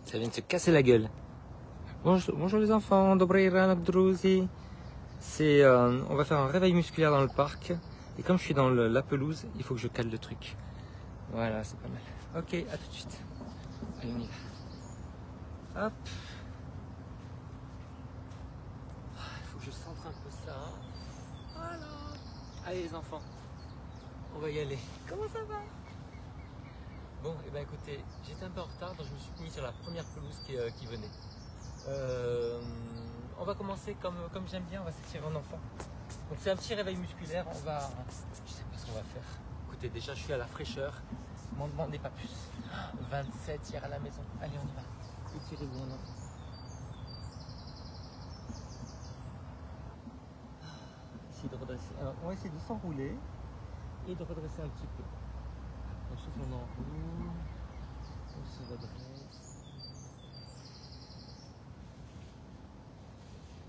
Ça vient de se casser la gueule. Bonjour les enfants, Dobry ranak druzi. On va faire un réveil musculaire dans le parc. Et comme je suis dans la pelouse, il faut que je cale le truc. Voilà, c'est pas mal. Ok, à tout de suite. Allez, on y va. Hop. Il faut que je centre un peu ça. Voilà. Allez les enfants, on va y aller. Comment ça va? Bon, et ben écoutez, j'étais un peu en retard, donc je me suis mis sur la première pelouse qui venait. On va commencer comme j'aime bien, on va s'étirer en enfant. Donc c'est un petit réveil musculaire, je sais pas ce qu'on va faire. Écoutez, déjà je suis à la fraîcheur, m'en demandez pas plus. 27 hier à la maison, allez on y va. Étirez-vous en enfant. Essayez de redresser. Alors, on va essayer de s'enrouler et de redresser un petit peu. On souffle, on enroule, on se redresse.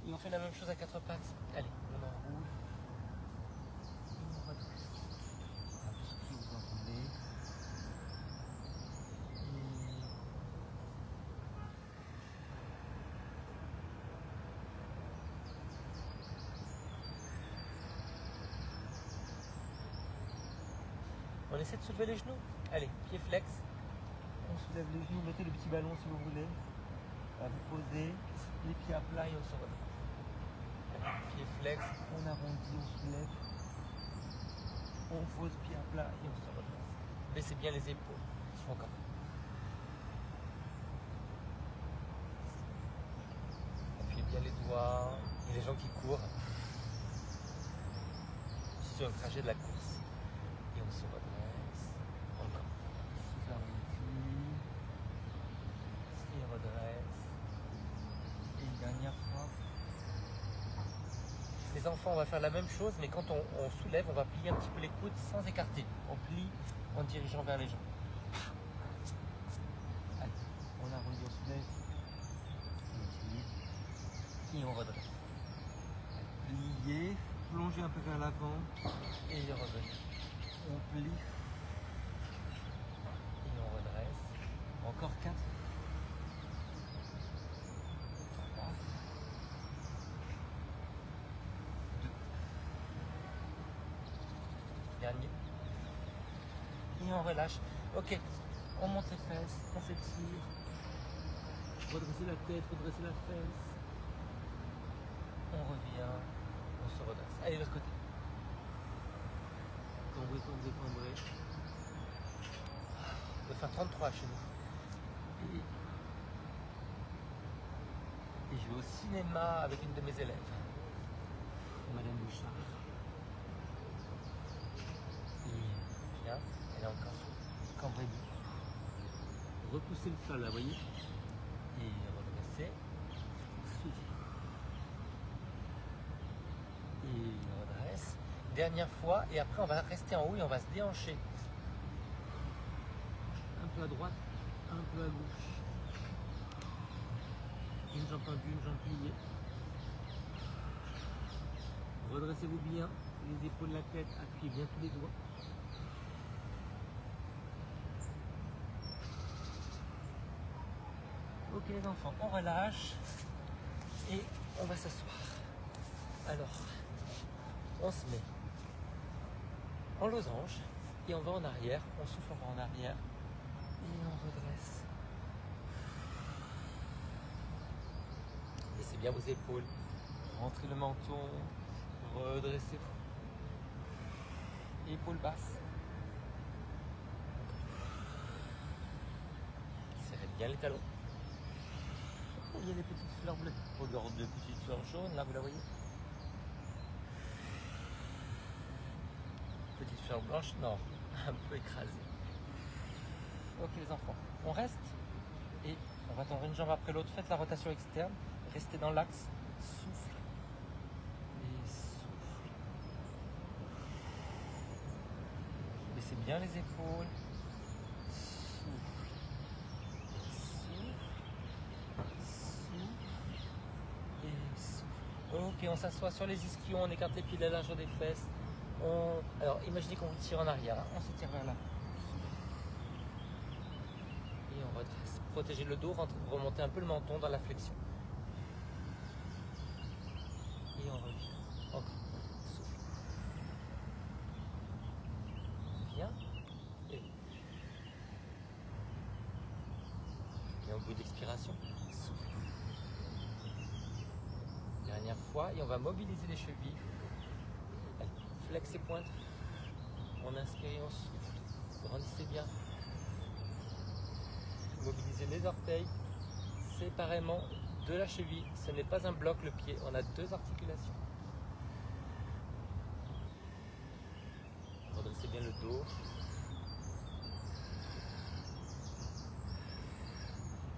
Et on fait la même chose à quatre pattes. Allez, on enroule. Et on redresse. Un peu souffler, vous enroulez. On essaie de soulever les genoux. Allez, pied flex. On soulève les genoux, mettez le petit ballon si vous voulez. Vous posez, les pieds à plat et on se redresse. Pied flex, on arrondit, on soulève. On pose pied à plat et on se redresse. Baissez bien les épaules. Encore. Appuyez bien les doigts. Il y a des gens qui courent. C'est sur un trajet de la course. Et on se redresse. Encore. Souffle arrondi. Et redresse. Et une dernière fois. Les enfants, on va faire la même chose, mais quand on soulève, on va plier un petit peu les coudes sans écarter. On plie en dirigeant vers les jambes. Allez, on arrondit, on soulève. Et on redresse. Plier, plonger un peu vers l'avant et revenir. On plie et on redresse. Encore 4. Dernier. Et on relâche. Ok, on monte les fesses, on s'étire. Redresser la tête, redresser la fesse. On revient, on se redresse. Allez, de l'autre côté. Cambrez, cambrez, cambrez. On va faire 33 chez nous. Et je vais au cinéma avec une de mes élèves, Madame Bouchard. Bien, elle est encore cambrée. Repoussez le sol là, vous voyez. Et redressez. Souffle. Et redresse. Dernière fois, et après on va rester en haut et on va se déhancher. Un peu à droite, un peu à gauche. Une jambe tendue, une jambe pliée. Redressez-vous bien, les épaules, la tête, appuyez bien tous les doigts. Ok les enfants, on relâche et on va s'asseoir. Alors, on se met en losange et on va en arrière, on souffle en arrière et on redresse. Laissez bien vos épaules, rentrez le menton, redressez-vous. Épaules basses. Serrez bien les talons. Il y a des petites fleurs bleues. Regarde des petites fleurs jaunes, là vous la voyez. Petites fleurs blanches, non, un peu écrasées. Ok les enfants, on reste et on va tendre une jambe après l'autre. Faites la rotation externe, restez dans l'axe, souffle et souffle. Baissez bien les épaules, souffle et souffle et souffle. Ok, on s'assoit sur les ischions, on écarte les pieds de la largeur des fesses. Alors imaginez qu'on tire en arrière, hein. On se tire vers là. Et Et on redresse. Protégez le dos, remontez un peu le menton dans la flexion. Et on revient. Encore. Souffle. Bien. Et au bout d'expiration, souffle. Dernière fois, et on va mobiliser les chevilles. Allez, flex et pointe. On inspire et on souffle. Grandissez bien. Mobilisez les orteils séparément de la cheville. Ce n'est pas un bloc le pied, on a deux articulations. Redressez bien le dos.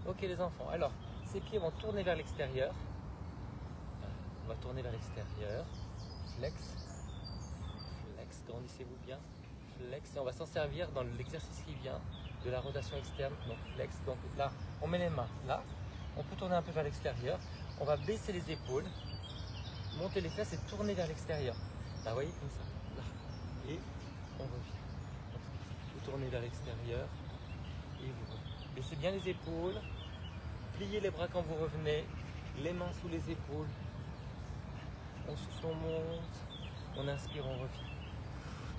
Ok les enfants, alors ces pieds vont tourner vers l'extérieur. On va tourner vers l'extérieur. Flex. Flex, grandissez-vous bien. Flex, et on va s'en servir dans l'exercice qui vient de la rotation externe, donc flex. Donc là, on met les mains là, on peut tourner un peu vers l'extérieur, on va baisser les épaules, monter les fesses et tourner vers l'extérieur. Là, vous voyez, comme ça, là, et on revient. Vous tournez vers l'extérieur, et vous revenez. Baissez bien les épaules, pliez les bras quand vous revenez, les mains sous les épaules, on souffle, on monte, on inspire, on revient.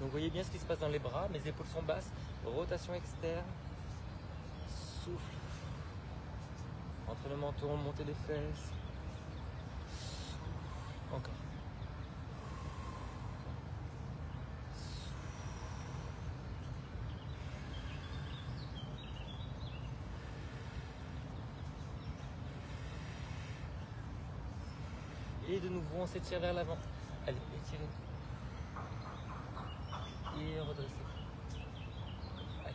Donc vous voyez bien ce qui se passe dans les bras, mes épaules sont basses, rotation externe, souffle, entre le menton, montez les fesses, encore. Et de nouveau, on s'étire vers l'avant. Allez, étirez. Et redressez. Allez.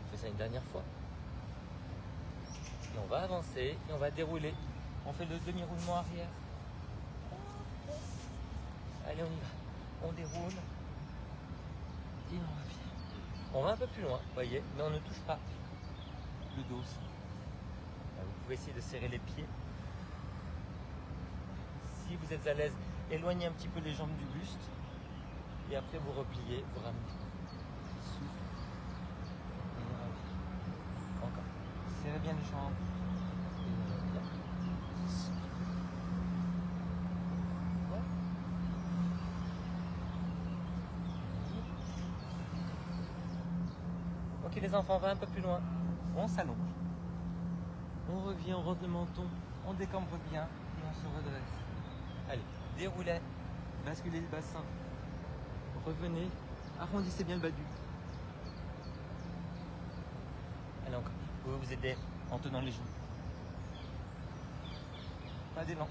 On fait ça une dernière fois. Et on va avancer et on va dérouler. On fait le demi-roulement arrière. Allez, on y va. On déroule. Et on revient. On va un peu plus loin, vous voyez, mais on ne touche pas le dos. Vous pouvez essayer de serrer les pieds. Si vous êtes à l'aise, éloignez un petit peu les jambes du buste. Et après, vous repliez, vous ramenez. Souffle. Et on revient. Encore. Serrez bien les jambes. Et on revient. Souffle. Ok les enfants, on va un peu plus loin. On s'allonge. On revient, on rentre le menton, on décambre bien et on se redresse. Allez, déroulez, basculez le bassin. Revenez, arrondissez bien le bas du dos. Allez encore, vous pouvez vous aider en tenant les genoux. Pas d'élan.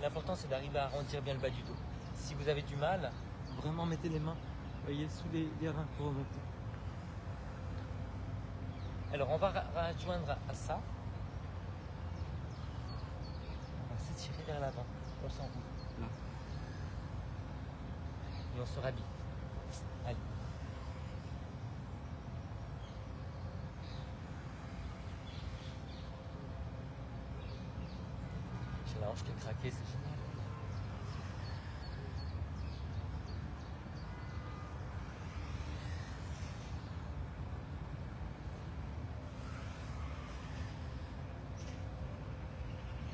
L'important c'est d'arriver à arrondir bien le bas du dos. Si vous avez du mal, vraiment mettez les mains, voyez, sous les reins pour remonter. Alors on va rejoindre à ça. On va s'étirer vers l'avant. On s'enroule là. Et on se rhabille. Allez. J'ai la hanche qui a craqué, c'est génial.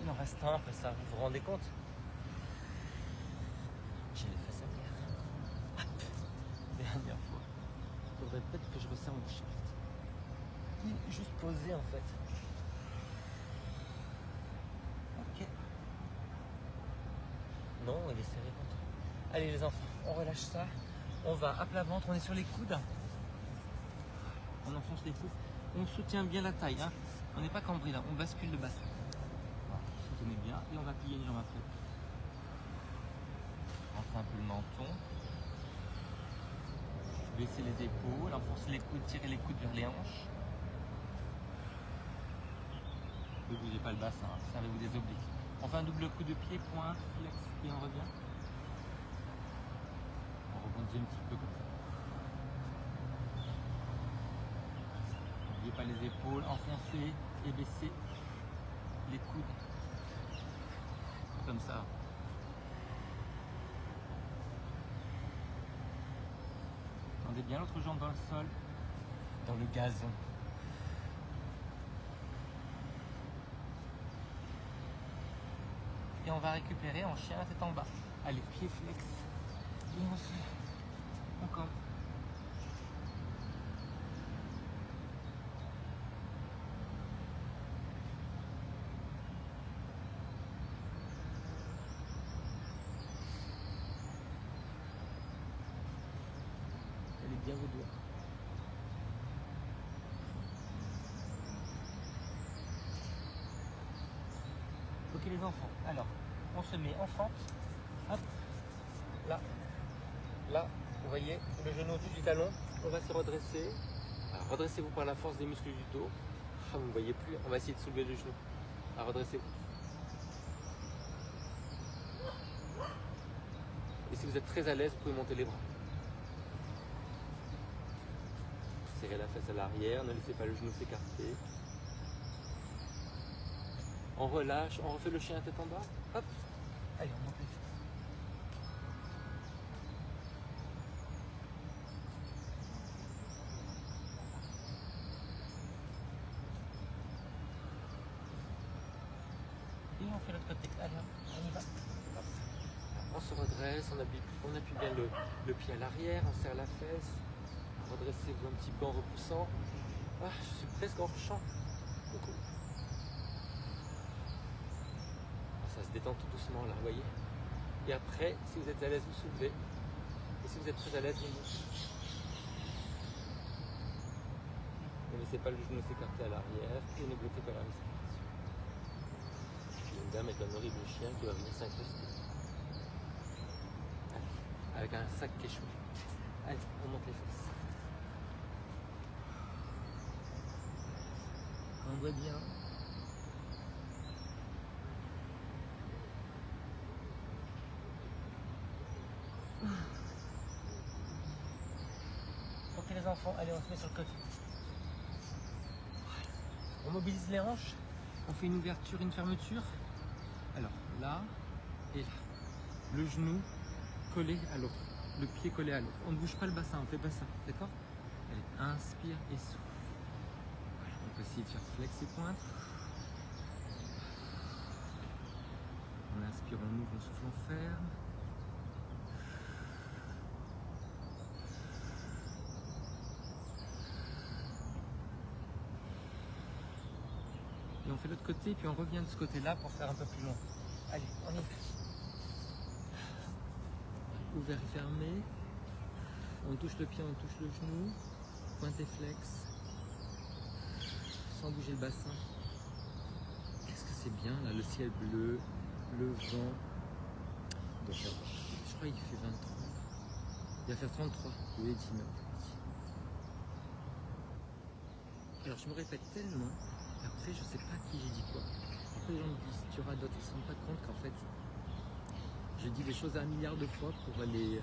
Il en reste un après ça, vous vous rendez compte? J'ai les fesses à terre. Dernière fois. Il faudrait peut-être que je resserre mon shirt. Il est juste posé en fait. Ok. Non, il est serré contre. Allez les enfants, on relâche ça. On va à plat ventre, on est sur les coudes. On enfonce les coudes. On soutient bien la taille. Hein. On n'est pas cambré là, on bascule le bassin. Soutenez bien et on va plier une jambe après. Rentrez un peu le menton. Baissez les épaules, enfoncez les coudes, tirez les coudes vers les hanches. Ne bougez pas le bassin, servez-vous des obliques. On fait un double coup de pied, pointe, flex et on revient. On rebondit J'ai un petit peu comme ça. N'oubliez pas les épaules, enfoncer et baisser les coudes. Comme ça. Tendez bien l'autre jambe dans le sol, dans le gazon. Et on va récupérer en chien tête en bas. Allez, pied flex. Et on se... Encore. Allez bien vos doigts. Ok les enfants, alors on se met en fente, hop, là, là, vous voyez, le genou au-dessus du talon, on va se redresser. Alors, redressez-vous par la force des muscles du dos. Ah, vous ne voyez plus, on va essayer de soulever le genou. Alors, redressez-vous. Et si vous êtes très à l'aise, vous pouvez monter les bras. Serrez la fesse à l'arrière, ne laissez pas le genou s'écarter. On relâche, on refait le chien tête en bas. Hop. Allez, on monte les fesses. Et on fait l'autre côté. Allez, on y va. Hop. On se redresse, on appuie bien le pied à l'arrière, on serre la fesse. Redressez-vous un petit peu en repoussant. Ah, je suis presque hors champ. Beaucoup. Ça se détend tout doucement là, vous voyez. Et après, si vous êtes à l'aise, vous soulevez. Et si vous êtes très à l'aise, vous montez. Ne laissez pas le genou s'écarter à l'arrière et ne bloquez pas la respiration. Il y a une dame avec un horrible chien qui va venir s'incruster. Avec un sac qui échoue. Allez, on monte les fesses. On voit bien. Ok les enfants, allez on se met sur le côté. On mobilise les hanches, on fait une ouverture, une fermeture. Alors là et là. Le genou collé à l'autre, le pied collé à l'autre. On ne bouge pas le bassin, on ne fait pas ça, d'accord? Allez, inspire et souffle. Voilà, on peut essayer de faire flex et pointe. On inspire, on ouvre, on souffle, on ferme. Et on fait l'autre côté, puis on revient de ce côté-là pour faire un peu plus long. Allez, on y va. Ouvert et fermé. On touche le pied, on touche le genou. Pointe et flex. Sans bouger le bassin. Qu'est-ce que c'est bien là, le ciel bleu, le vent. Donc, je crois qu'il fait 23. Il va faire 33. Oui, 19. Alors je me répète tellement. Après, je sais pas à qui j'ai dit quoi. Après, les gens me disent, tu auras d'autres, ils ne se rendent pas compte qu'en fait, je dis les choses un milliard de fois pour avoir les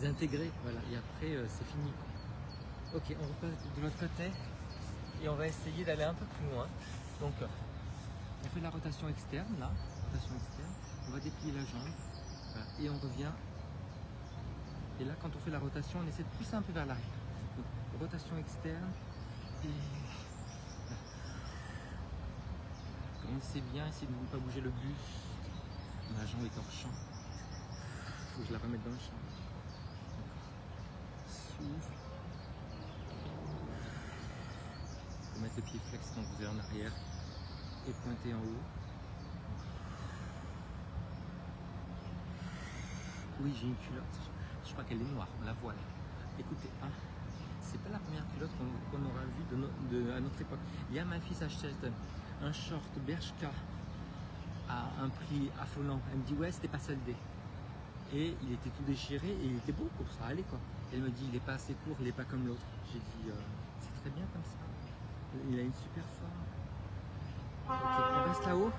intégrer. Voilà. Et après, c'est fini. Ok, on repasse de l'autre côté et on va essayer d'aller un peu plus loin. Donc, on fait la rotation externe, là. Rotation externe. On va déplier la jambe. Voilà. Et on revient. Et là, quand on fait la rotation, on essaie de pousser un peu vers l'arrière. Donc, rotation externe et commencez bien, essayez de ne pas bouger le buste. Ma jambe est hors champ. Il faut que je la remette dans le champ. Souffle. Vous mettez le pied flex quand vous êtes en arrière et pointez en haut. Oui, j'ai une culotte. Je crois qu'elle est noire, on la voit là. Écoutez, hein. C'est pas la première culotte qu'on aura vue à notre époque. Il y a ma fille acheté un short Bershka à un prix affolant. Elle me dit ouais, c'était pas soldé. Et il était tout déchiré et il était beau pour ça, allez quoi. Elle me dit il est pas assez court, il est pas comme l'autre. J'ai dit c'est très bien comme ça. Il a une super forme. Ok, on reste là-haut.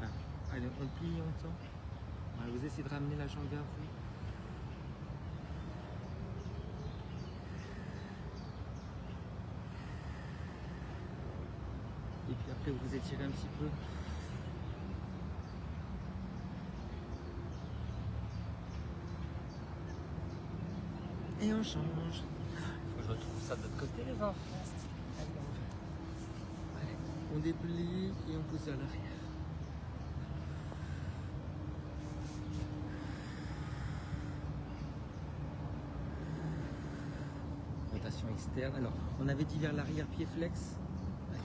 Ah, allez, on plie, on tend. Voilà, vous essayez de ramener la jambe vers vous. Et puis après, vous étirez un petit peu. Et on change. Faut que je retrouve ça de l'autre côté, les enfants. Allez, on déplie et on pousse vers l'arrière. Rotation externe. Alors, on avait dit vers l'arrière, pied flex. Allez.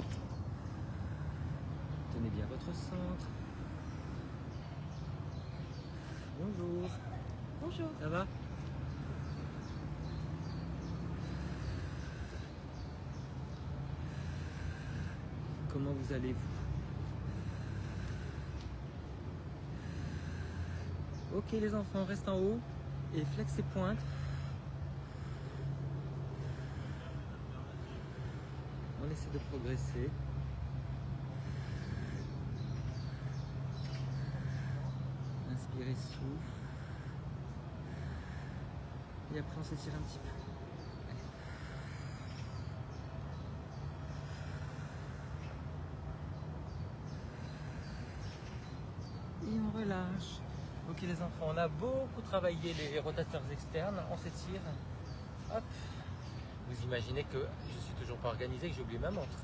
Tenez bien votre centre. Bonjour. Bonjour. Ça va? Comment vous allez-vous? Ok les enfants, reste en haut et flex et pointe. On essaie de progresser. Inspirez, souffle. Et après on s'étire un petit peu. Et on relâche. Ok les enfants, on a beaucoup travaillé les rotateurs externes, on s'étire. Hop. Vous imaginez que je suis toujours pas organisé, que j'ai oublié ma montre.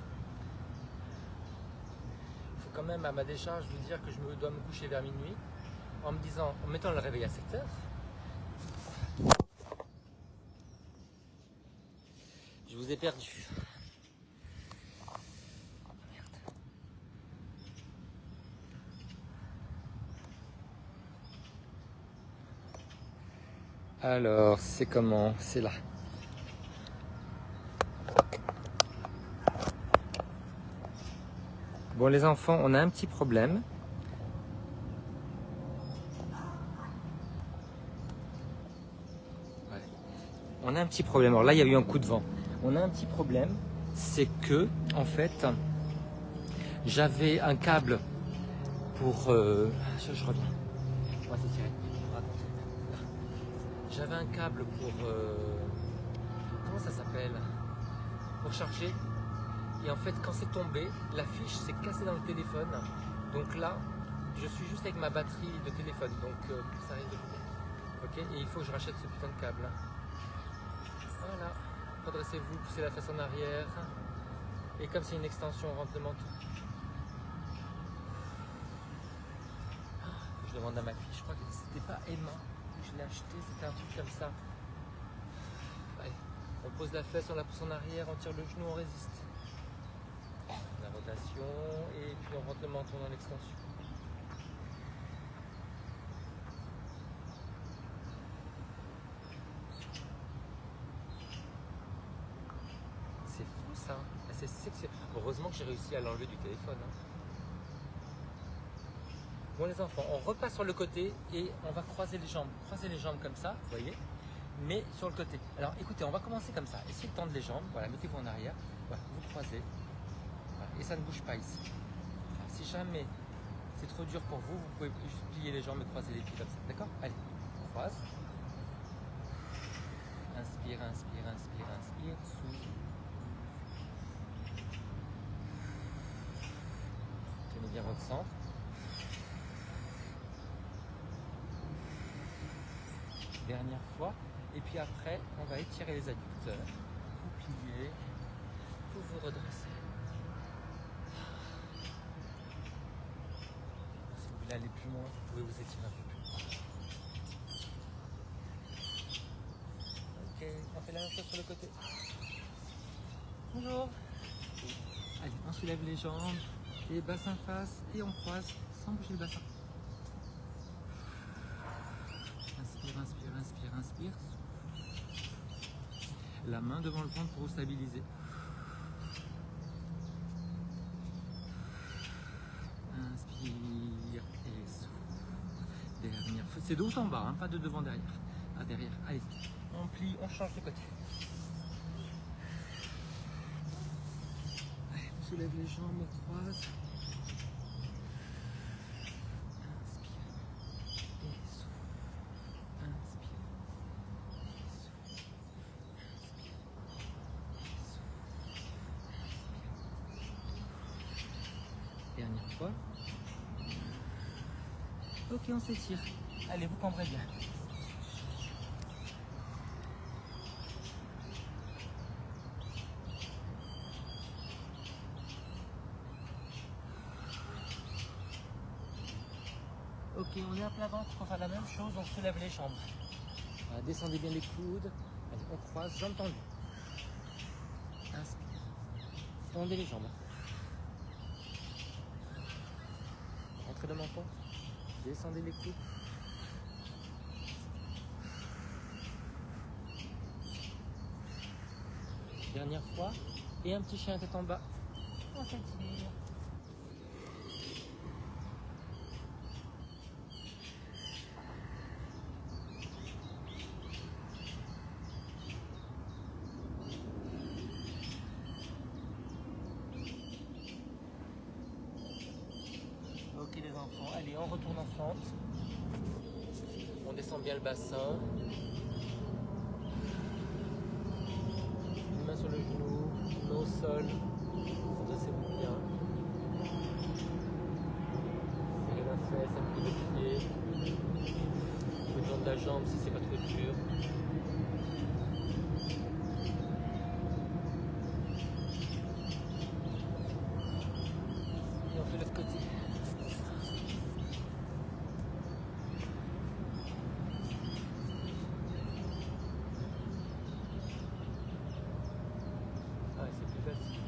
Il faut quand même à ma décharge vous dire que je dois me coucher vers minuit en me disant, en mettant le réveil à 7 heures. Je vous ai perdu. Alors, c'est comment? C'est là. Bon les enfants, on a un petit problème. Ouais. On a un petit problème. Alors là, il y a eu un coup de vent. On a un petit problème, c'est que, en fait, j'avais un câble pour... Je reviens. On va s'étirer. J'avais un câble pour... comment ça s'appelle? Pour charger. Et en fait, quand c'est tombé, la fiche s'est cassée dans le téléphone. Donc là, je suis juste avec ma batterie de téléphone. Donc ça risque de couper. Ok? Et il faut que je rachète ce putain de câble. Voilà. Redressez-vous, poussez la face en arrière. Et comme c'est une extension, on rentre le manteau. Je demande à ma fille, je crois que c'était pas Emma. Je l'ai acheté, c'était un truc comme ça. Allez, on pose la fesse, on la pousse en arrière, on tire le genou, on résiste. La rotation et puis on rentre le menton dans l'extension. C'est fou ça. C'est sexy. Heureusement que j'ai réussi à l'enlever du téléphone. Hein. Bon les enfants, on repasse sur le côté et on va croiser les jambes. Croiser les jambes comme ça, vous voyez, mais sur le côté. Alors écoutez, on va commencer comme ça. Essayez de tendre les jambes. Voilà, mettez-vous en arrière. Voilà, vous croisez. Voilà, et ça ne bouge pas ici. Alors, si jamais c'est trop dur pour vous, vous pouvez juste plier les jambes et croiser les pieds comme ça. D'accord? Allez, on croise. Inspire, inspire, inspire, inspire. Souffle. Tenez bien votre centre. Dernière fois. Et puis après, on va étirer les adducteurs. Vous pliez. Vous vous redressez. Si vous voulez aller plus loin, vous pouvez vous étirer un peu plus. Ok, on fait la même chose sur le côté. Bonjour. Allez, on soulève les jambes et bassin face et on croise sans bouger le bassin. Inspire, inspire, inspire, inspire. La main devant le ventre pour vous stabiliser. Inspire et souffle. Dernière fois. C'est de haut en bas, hein, pas de devant derrière. Ah, derrière. Allez, on plie, on change de côté. Allez, on soulève les jambes, on croise. Inspire. Et fois. Ok, on s'étire. Allez, vous cambrez bien. Ok, on est à plat ventre, on va faire la même chose, on soulève les jambes. Voilà, descendez bien les coudes. Allez, on croise, jambes tendues. Inspire. Tendez les jambes. Rentrez le menton. Descendez les coudes. Dernière fois. Et un petit chien tête en bas. On s'étire. Ok les enfants, allez on retourne en fente. On descend bien le bassin. Une main sur le genou, une main au sol. Redressez-vous bien. Serrez la fesse, appuyez le pied. Vous pouvez tendre la jambe si c'est pas trop dur. Et on fait l'autre côté. Ah, c'est plus facile.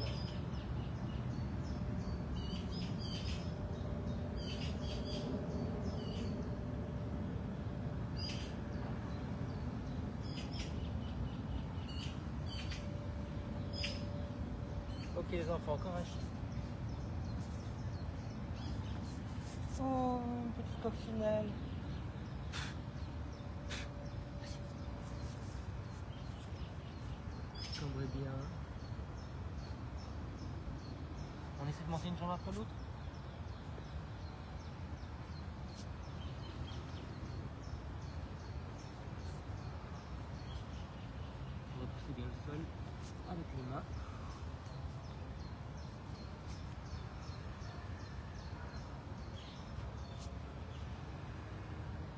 Ok les enfants, encore un chien. Oh, petite coccinelle. Cambrez bien. On essaie de monter une jambe après l'autre. Repoussez bien le sol avec les mains.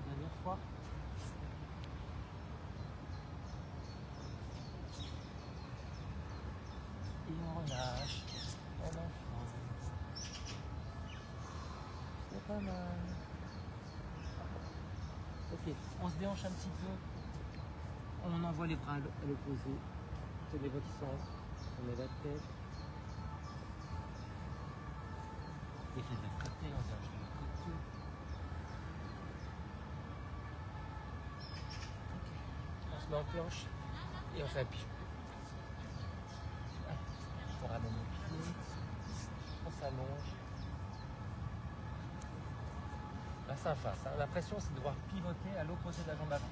Dernière fois. Et on relâche. On enfant. C'est pas mal. Ok, on se déhanche un petit peu. On envoie les bras à l'opposé. Tenez votre centre. On met la tête. Et faites de l'autre côté, on déhanche de l'autre côté. Ok. On se met en planche et on fait un pigeon. On ramène les pieds. On s'allonge. Bassin face. Hein. La pression, c'est de devoir pivoter à l'opposé de la jambe avant.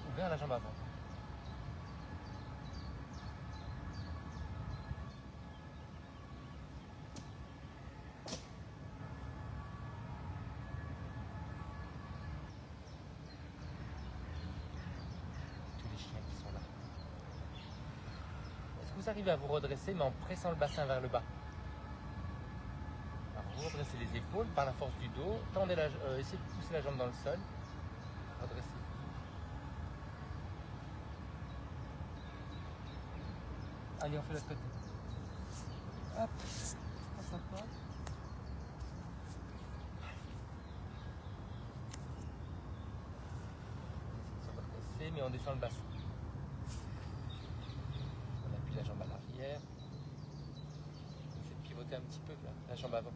Ou vers la jambe avant. Tous les chiens qui sont là. Est-ce que vous arrivez à vous redresser, mais en pressant le bassin vers le bas? Alors, vous redressez les épaules par la force du dos. Tendez essayez de pousser la jambe dans le sol. Redressez. Allez, on fait l'autre côté. Hop, on s'approche. On essaie de se redresser, mais on descend le bassin. On appuie la jambe à l'arrière. On essaie de pivoter un petit peu la jambe avant.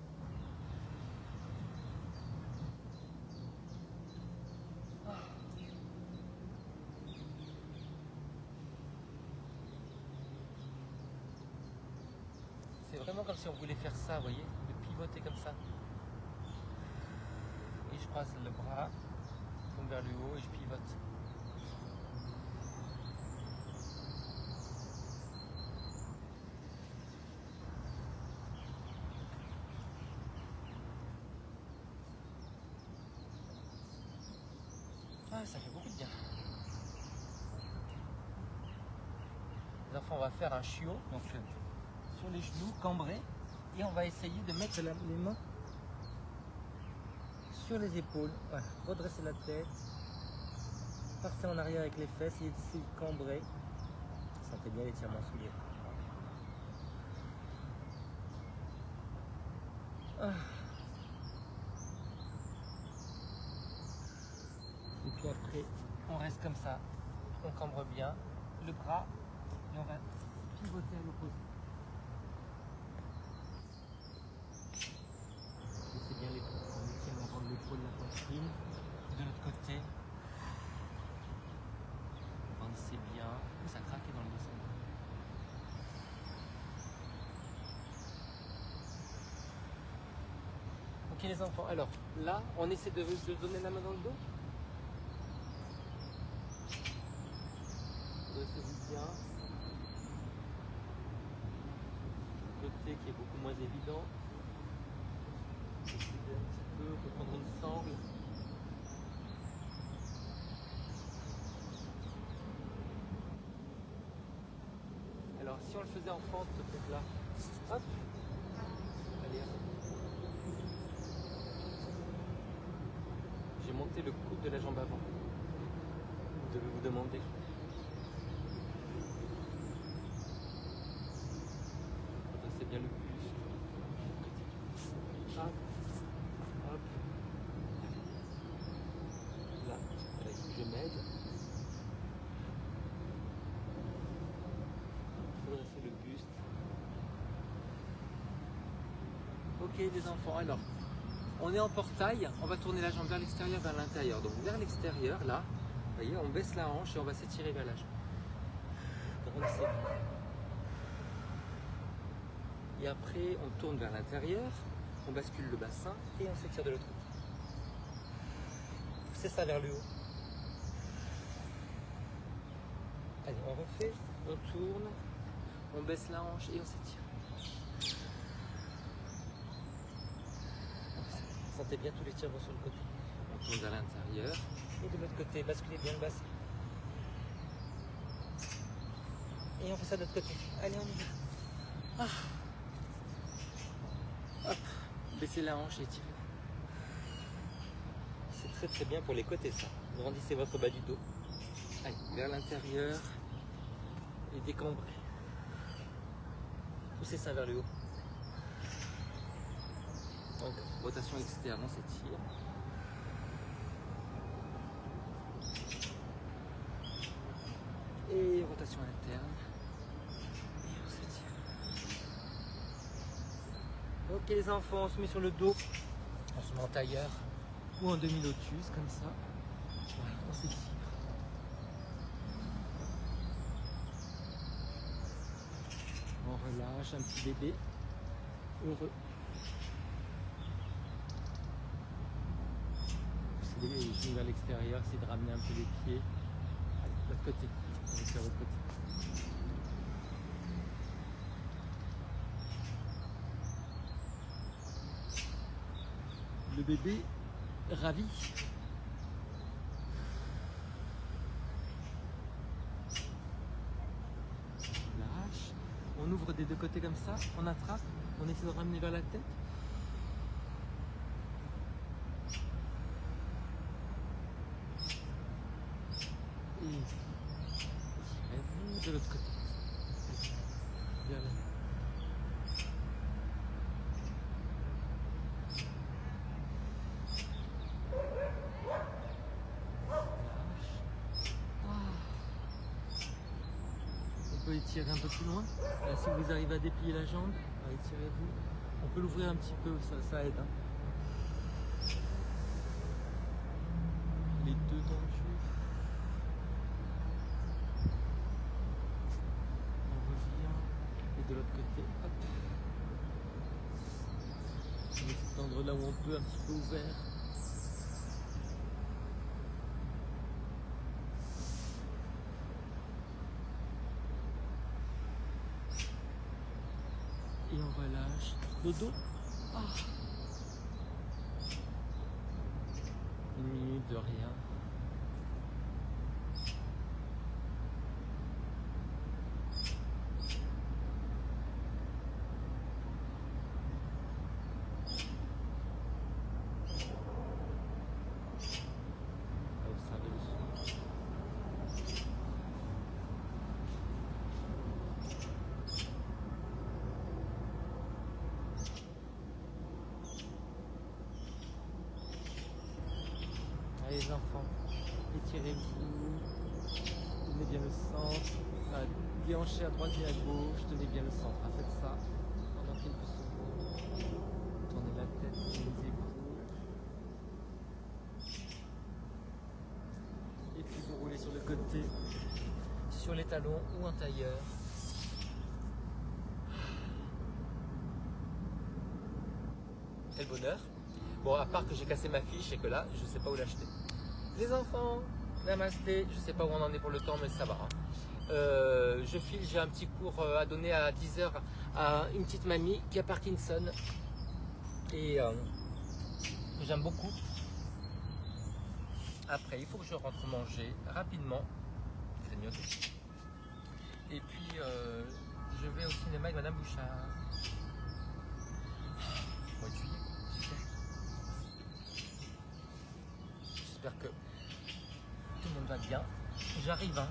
C'est vraiment comme si on voulait faire ça, vous voyez, de pivoter comme ça. Et je croise le bras, je tombe vers le haut et je pivote. Ah, ça fait beaucoup de bien. Les enfants, on va faire un chiot, donc sur les genoux, cambrés. Et on va essayer de mettre les mains sur les épaules. Voilà. Redresser la tête. Partez en arrière avec les fesses et essayez de cambrer. Sentez bien l'étirement sous les bras. Et puis après, on reste comme ça. On cambre bien le bras et on va pivoter à l'opposé. C'est bien l'épaule. On étire l'avant de l'épaule, la poitrine. De l'autre côté. Bandissez bien. Ça craque dans le dos. Ok les enfants, alors là, on essaie de donner la main dans le dos. Dressez-vous bien. Côté qui est beaucoup moins évident. Essayez un petit peu, reprendre une sangle. Alors si on le faisait en fente, peut-être là. Hop. Allez, hop. J'ai monté le coude de la jambe avant. Vous devez vous demander. Redressez bien le buste. Hop. Hop. Là, je m'aide. Redressez le buste. Ok les enfants, alors. On est en portail, on va tourner la jambe vers l'extérieur, vers l'intérieur. Donc vers l'extérieur, là, vous voyez, on baisse la hanche et on va s'étirer vers la jambe. Et après, on tourne vers l'intérieur, on bascule le bassin et on s'étire de l'autre côté. C'est ça vers le haut. Allez, on refait, on tourne, on baisse la hanche et on s'étire. Sentez bien tous les tirs sur le côté. On tourne à l'intérieur. Et de l'autre côté, basculez bien le bassin. Et on fait ça de l'autre côté. Allez, on y va. Hop. Baissez la hanche et étirez. C'est très très bien pour les côtés ça. Grandissez votre bas du dos. Allez, vers l'intérieur. Et décambrez. Poussez ça vers le haut. Donc, rotation externe, on s'étire. Et rotation interne. Et on s'étire. Ok les enfants, on se met sur le dos. On se met en tailleur. Ou en demi-lotus, comme ça. Voilà, on s'étire. On relâche un petit bébé. Heureux. Les genoux vers l'extérieur, c'est de ramener un peu les pieds. Allez, de l'autre côté. On va faire l'autre côté. Le bébé ravi. Lâche. On ouvre des deux côtés comme ça. On attrape. On essaie de ramener vers la tête. Et de l'autre côté. Vers là. On peut étirer un peu plus loin. Là, si vous arrivez à déplier la jambe, étirez-vous. On peut l'ouvrir un petit peu, ça aide. Hein. Les deux tendus. De l'autre côté, hop. On essaie de tendre là où on peut, un petit peu ouvert. Et on relâche le dos. Ah. Une minute de rien. Allez les enfants, étirez-vous, tenez bien le centre, déhanchez à droite et à gauche, tenez bien le centre. Faites ça pendant quelques secondes. Tournez la tête, lisez-vous. Et puis vous roulez sur le côté, sur les talons ou en tailleur. Quel bonheur. Bon, à part que j'ai cassé ma fiche et que là, je ne sais pas où l'acheter. Les enfants, namasté, je ne sais pas où on en est pour le temps, mais ça va. Je file, j'ai un petit cours à donner à 10h à une petite mamie qui a Parkinson. Et j'aime beaucoup. Après, il faut que je rentre manger rapidement. Grignoter. Et puis, je vais au cinéma avec Madame Bouchard. Mois de juillet. J'espère que tout le monde va bien. J'arrive, hein.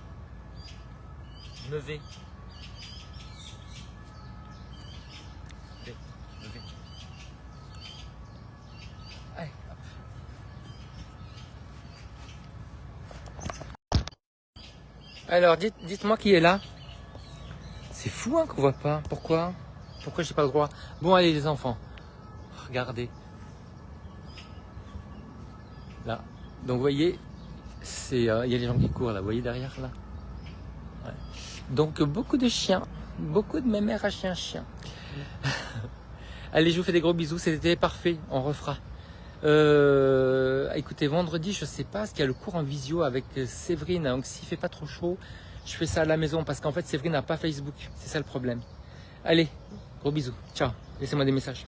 Je me vais. Je me vais. Allez, hop. Alors, dites-moi qui est là. C'est fou hein, qu'on voit pas. Pourquoi j'ai pas le droit? Bon, allez les enfants. Regardez. Là. Donc, vous voyez, il y a les gens qui courent là. Vous voyez derrière là. Ouais. Donc, beaucoup de chiens. Beaucoup de mémères à chien. Allez, je vous fais des gros bisous. C'était parfait. On refera. Écoutez, vendredi, je sais pas, parce qu'il y a le cours en visio avec Séverine. Donc, s'il fait pas trop chaud, je fais ça à la maison. Parce qu'en fait, Séverine n'a pas Facebook. C'est ça le problème. Allez, gros bisous. Ciao. Laissez-moi des messages.